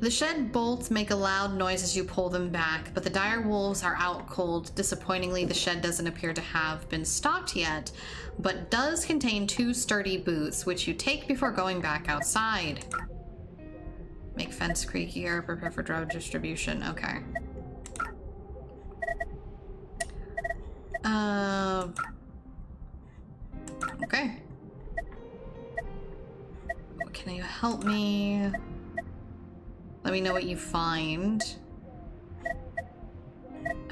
The shed bolts make a loud noise as you pull them back, but the dire wolves are out cold. Disappointingly, the shed doesn't appear to have been stocked yet, but does contain 2 sturdy boots, which you take before going back outside. Make fence creakier, prepare for drug distribution. Okay. Okay. Can you help me? Let me know what you find.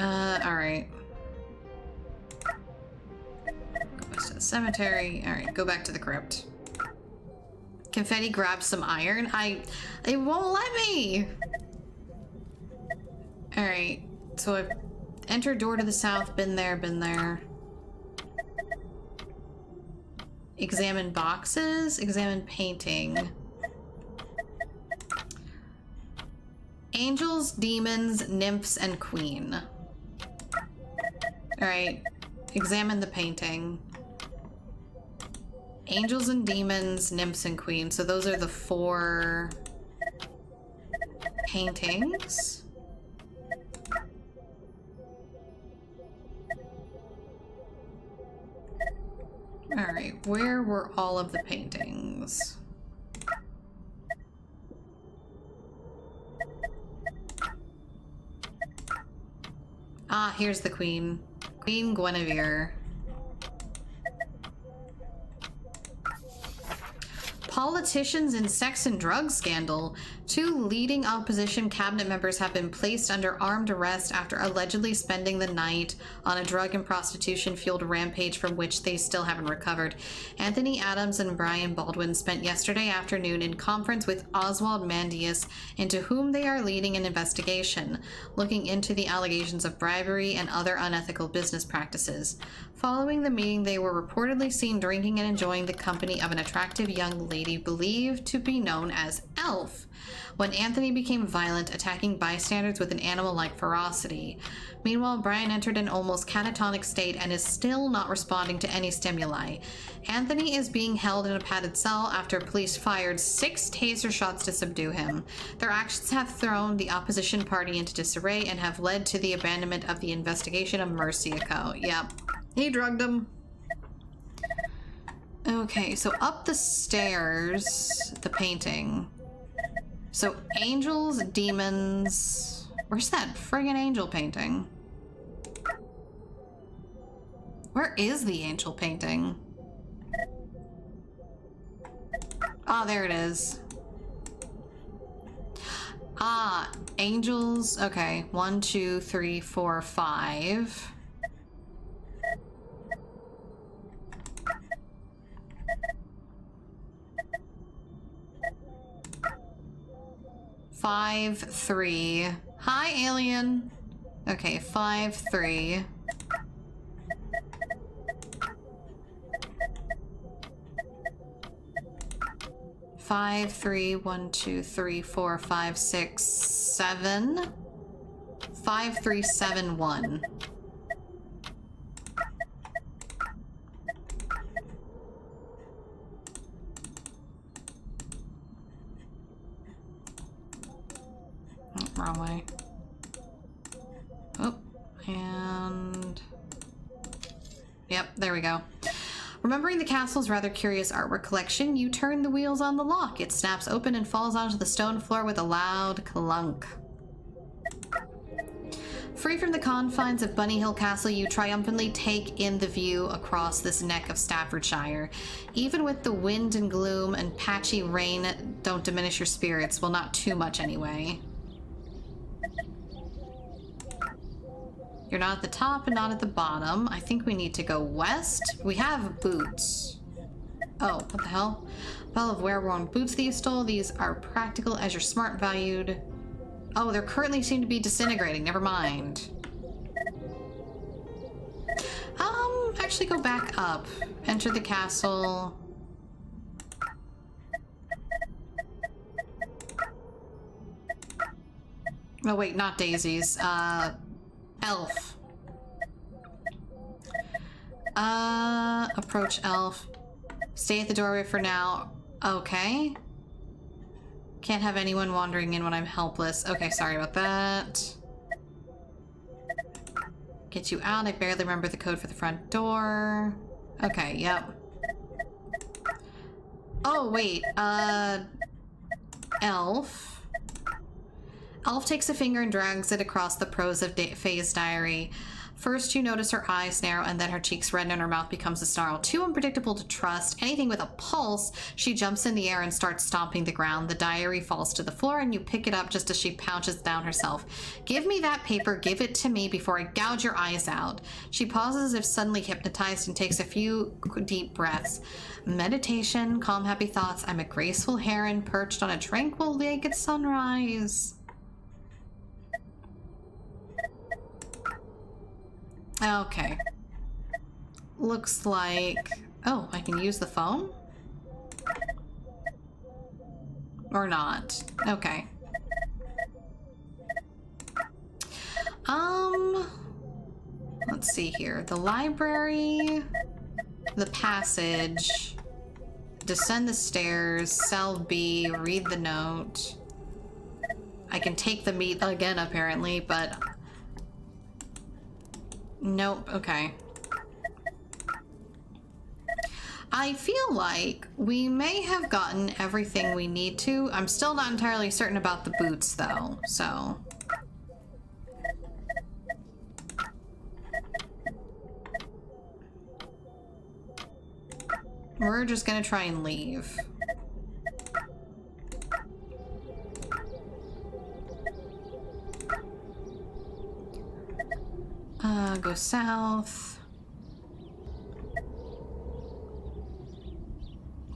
Alright. Go to the cemetery. Alright, go back to the crypt. Confetti grabs some iron. It won't let me. All right, so I've entered door to the south, been there. Examine boxes, examine painting. Angels, demons, nymphs, and queen. All right, examine the painting. Angels and demons, nymphs, and queen. So those are the 4 paintings. All right, where were all of the paintings? Ah, here's the queen. Queen Guinevere. Politicians in sex and drug scandal. 2 leading opposition cabinet members have been placed under armed arrest after allegedly spending the night on a drug and prostitution-fueled rampage from which they still haven't recovered. Anthony Adams and Brian Baldwin spent yesterday afternoon in conference with Oswald Mandius, into whom they are leading an investigation, looking into the allegations of bribery and other unethical business practices. Following the meeting, they were reportedly seen drinking and enjoying the company of an attractive young lady believed to be known as Elf, when Anthony became violent, attacking bystanders with an animal-like ferocity. Meanwhile, Brian entered an almost catatonic state and is still not responding to any stimuli. Anthony is being held in a padded cell after police fired 6 taser shots to subdue him. Their actions have thrown the opposition party into disarray and have led to the abandonment of the investigation of Merciaco. Yep. He drugged him. Okay, so up the stairs, the painting. So angels, demons. Where's that friggin' angel painting? Where is the angel painting? Ah, there it is. Ah, angels. Okay, 1, 2, 3, 4, 5. Five, 3. Hi, alien. Okay, 5, 3. Five, 3, 1, 2, 3, 4, 5, 6, 7. 5, 3, 7, 1. Wrong way. Oh, and... Yep, there we go. Remembering the castle's rather curious artwork collection, you turn the wheels on the lock. It snaps open and falls onto the stone floor with a loud clunk. Free from the confines of Bunny Hill Castle, you triumphantly take in the view across this neck of Staffordshire. Even with the wind and gloom and patchy rain don't diminish your spirits. Well, not too much anyway. You're not at the top and not at the bottom. I think we need to go west. We have boots. Oh, what the hell? Bell of wear-worn boots that you stole. These are practical as your smart valued. Oh, they currently seem to be disintegrating. Never mind. Actually go back up. Enter the castle. Oh wait, not daisies. Elf. Approach elf. Stay at the doorway for now. Okay. Can't have anyone wandering in when I'm helpless. Okay, sorry about that. Get you out. I barely remember the code for the front door. Okay, yep. Oh, wait. Elf. Elf takes a finger and drags it across the prose of Faye's diary. First, you notice her eyes narrow, and then her cheeks redden and her mouth becomes a snarl. Too unpredictable to trust. Anything with a pulse. She jumps in the air and starts stomping the ground. The diary falls to the floor, and you pick it up just as she pounces down herself. Give me that paper. Give it to me before I gouge your eyes out. She pauses as if suddenly hypnotized and takes a few deep breaths. Meditation, calm, happy thoughts. I'm a graceful heron perched on a tranquil lake at sunrise. Okay. Looks like... Oh, I can use the phone? Or not. Okay. Let's see here. The library, the passage, descend the stairs, cell B, read the note. I can take the meat again, apparently, but... Nope, okay. I feel like we may have gotten everything we need to. I'm still not entirely certain about the boots, though, so... We're just gonna try and leave. Go south.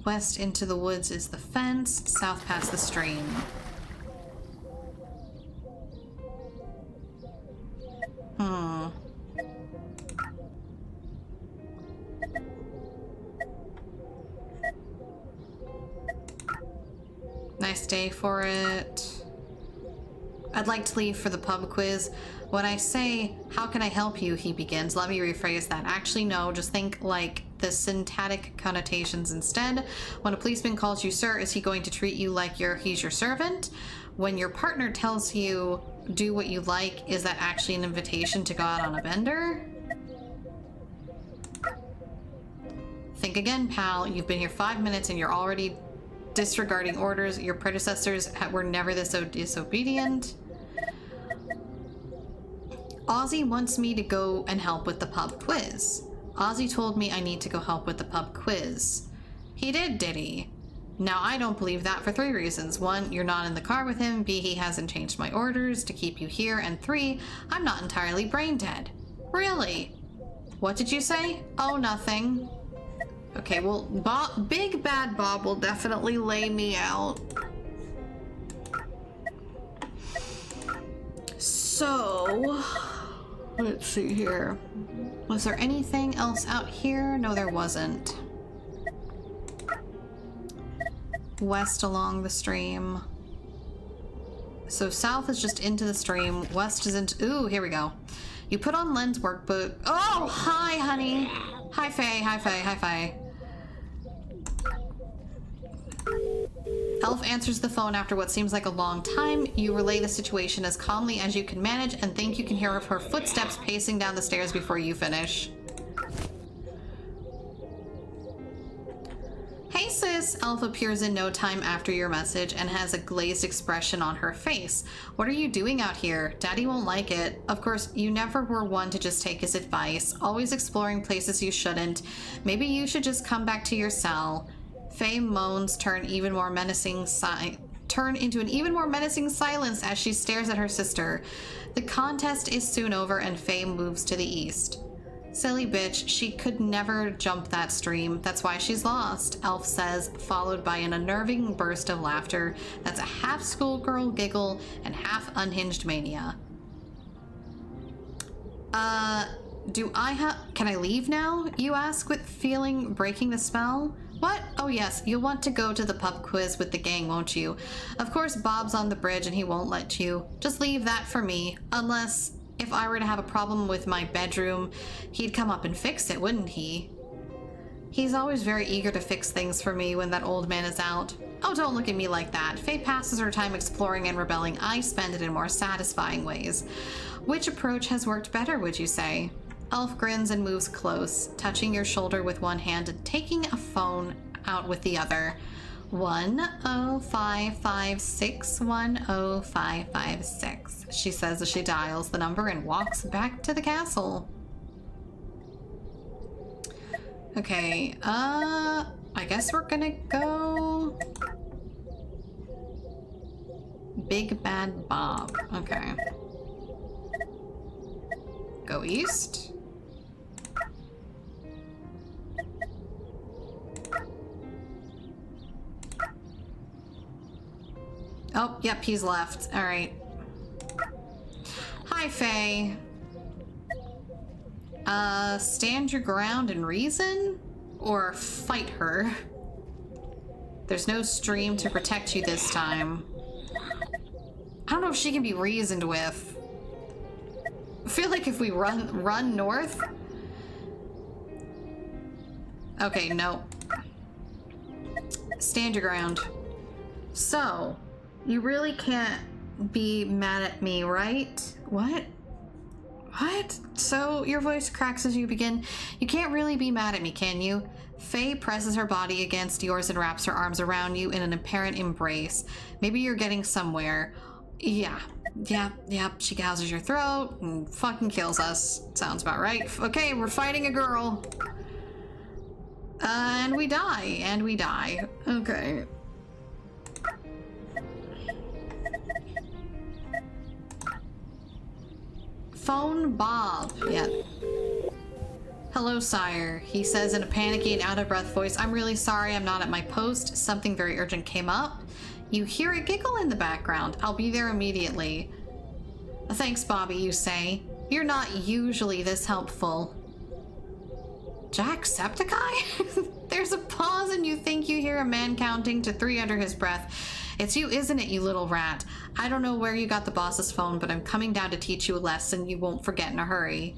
West into the woods is the fence, south past the stream. Nice day for it. I'd like to leave for the pub quiz. When I say, how can I help you, he begins. Let me rephrase that. Actually, no, just think like the syntactic connotations instead. When a policeman calls you sir, is he going to treat you like he's your servant? When your partner tells you, do what you like, is that actually an invitation to go out on a bender? Think again, pal. You've been here 5 minutes and you're already disregarding orders. Your predecessors were never this disobedient. Ozzy wants me to go and help with the pub quiz. Ozzy told me I need to go help with the pub quiz. He did he? Now, I don't believe that for 3 reasons. 1, you're not in the car with him. B, he hasn't changed my orders to keep you here. And 3, I'm not entirely brain dead. Really? What did you say? Oh, nothing. Okay, well, Big Bad Bob will definitely lay me out. So, let's see here. Was there anything else out here? No, there wasn't. West along the stream. So south is just into the stream. West is into... Ooh, here we go. You put on Len's workbook. Oh, hi, honey. Hi, Faye. Hi, Faye. Hi, Faye. Elf answers the phone after what seems like a long time. You relay the situation as calmly as you can manage and think you can hear her footsteps pacing down the stairs before you finish. Hey sis, Elf appears in no time after your message and has a glazed expression on her face. What are you doing out here? Daddy won't like it. Of course, you never were one to just take his advice, always exploring places you shouldn't. Maybe you should just come back to your cell. Faye moans turn into an even more menacing silence as she stares at her sister. The contest is soon over and Faye moves to the east. Silly bitch, she could never jump that stream. That's why she's lost, Elf says, followed by an unnerving burst of laughter that's a half schoolgirl giggle and half unhinged mania. Can I leave now? You ask with feeling breaking the spell. What? Oh yes, you'll want to go to the pub quiz with the gang, won't you? Of course Bob's on the bridge and he won't let you. Just leave that for me. Unless, if I were to have a problem with my bedroom, he'd come up and fix it, wouldn't he? He's always very eager to fix things for me when that old man is out. Oh, don't look at me like that. Faye passes her time exploring and rebelling. I spend it in more satisfying ways. Which approach has worked better, would you say? Elf grins and moves close, touching your shoulder with one hand and taking a phone out with the other. 10556105556. She says as she dials the number and walks back to the castle. Okay, I guess we're gonna go Big Bad Bob. Okay. Go east. Oh, yep, he's left. All right. Hi, Faye. Stand your ground and reason? Or fight her? There's no stream to protect you this time. I don't know if she can be reasoned with. I feel like if we run north... Okay, no. Stand your ground. So, you really can't be mad at me, right? What? What? So, your voice cracks as you begin. You can't really be mad at me, can you? Faye presses her body against yours and wraps her arms around you in an apparent embrace. Maybe you're getting somewhere. Yeah. She gouges your throat and fucking kills us. Sounds about right. Okay, we're fighting a girl. And we die. Okay. Phone Bob. Yeah. Hello, sire. He says in a panicky and out-of-breath voice, I'm really sorry I'm not at my post. Something very urgent came up. You hear a giggle in the background. I'll be there immediately. Thanks, Bobby, you say. You're not usually this helpful. Jacksepticeye? There's a pause and you think you hear a man counting to 3 under his breath. It's you, isn't it, you little rat? I don't know where you got the boss's phone, but I'm coming down to teach you a lesson you won't forget in a hurry.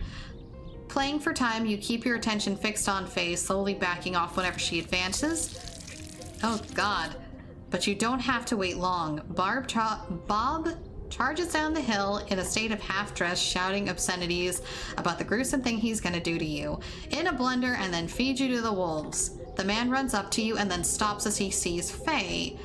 Playing for time, you keep your attention fixed on Faye, slowly backing off whenever she advances. Oh, God. But you don't have to wait long. Bob charges down the hill in a state of half-dress, shouting obscenities about the gruesome thing he's gonna do to you, in a blender, and then feed you to the wolves. The man runs up to you and then stops as he sees Faye.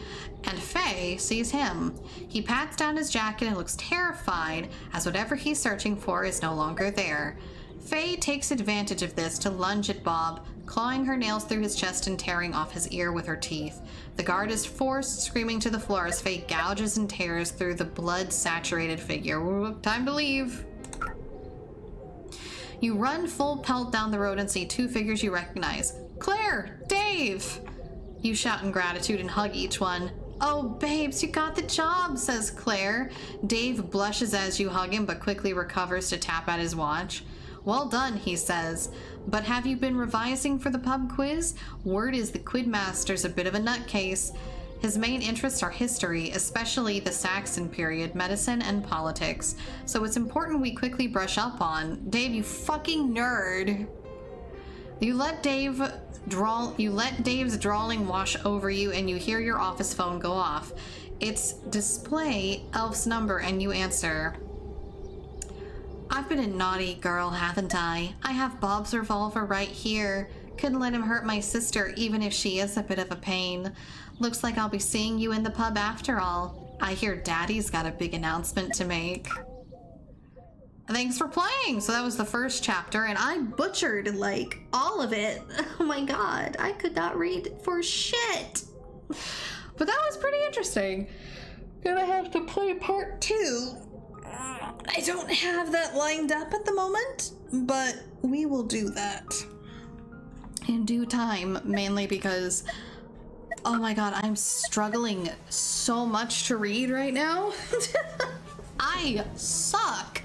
And Faye sees him. He pats down his jacket and looks terrified as whatever he's searching for is no longer there. Faye takes advantage of this to lunge at Bob, clawing her nails through his chest and tearing off his ear with her teeth. The guard is forced, screaming to the floor as Faye gouges and tears through the blood-saturated figure. Time to leave. You run full pelt down the road and see 2 figures you recognize. Claire! Dave! You shout in gratitude and hug each one. Oh, babes, you got the job, says Claire. Dave blushes as you hug him, but quickly recovers to tap at his watch. Well done, he says. But have you been revising for the pub quiz? Word is the Quidmaster's a bit of a nutcase. His main interests are history, especially the Saxon period, medicine, and politics. So it's important we quickly brush up on. Dave, you fucking nerd. You let Dave's drawling wash over you, and you hear your office phone go off. It's display Elf's number, and you answer. I've been a naughty girl, haven't I? I have Bob's revolver right here. Couldn't let him hurt my sister, even if she is a bit of a pain. Looks like I'll be seeing you in the pub after all. I hear Daddy's got a big announcement to make. Thanks for playing! So that was the first chapter, and I butchered, like, all of it. Oh my god, I could not read for shit! But that was pretty interesting. Gonna have to play part 2. I don't have that lined up at the moment, but we will do that in due time, mainly because, oh my god, I'm struggling so much to read right now. I suck.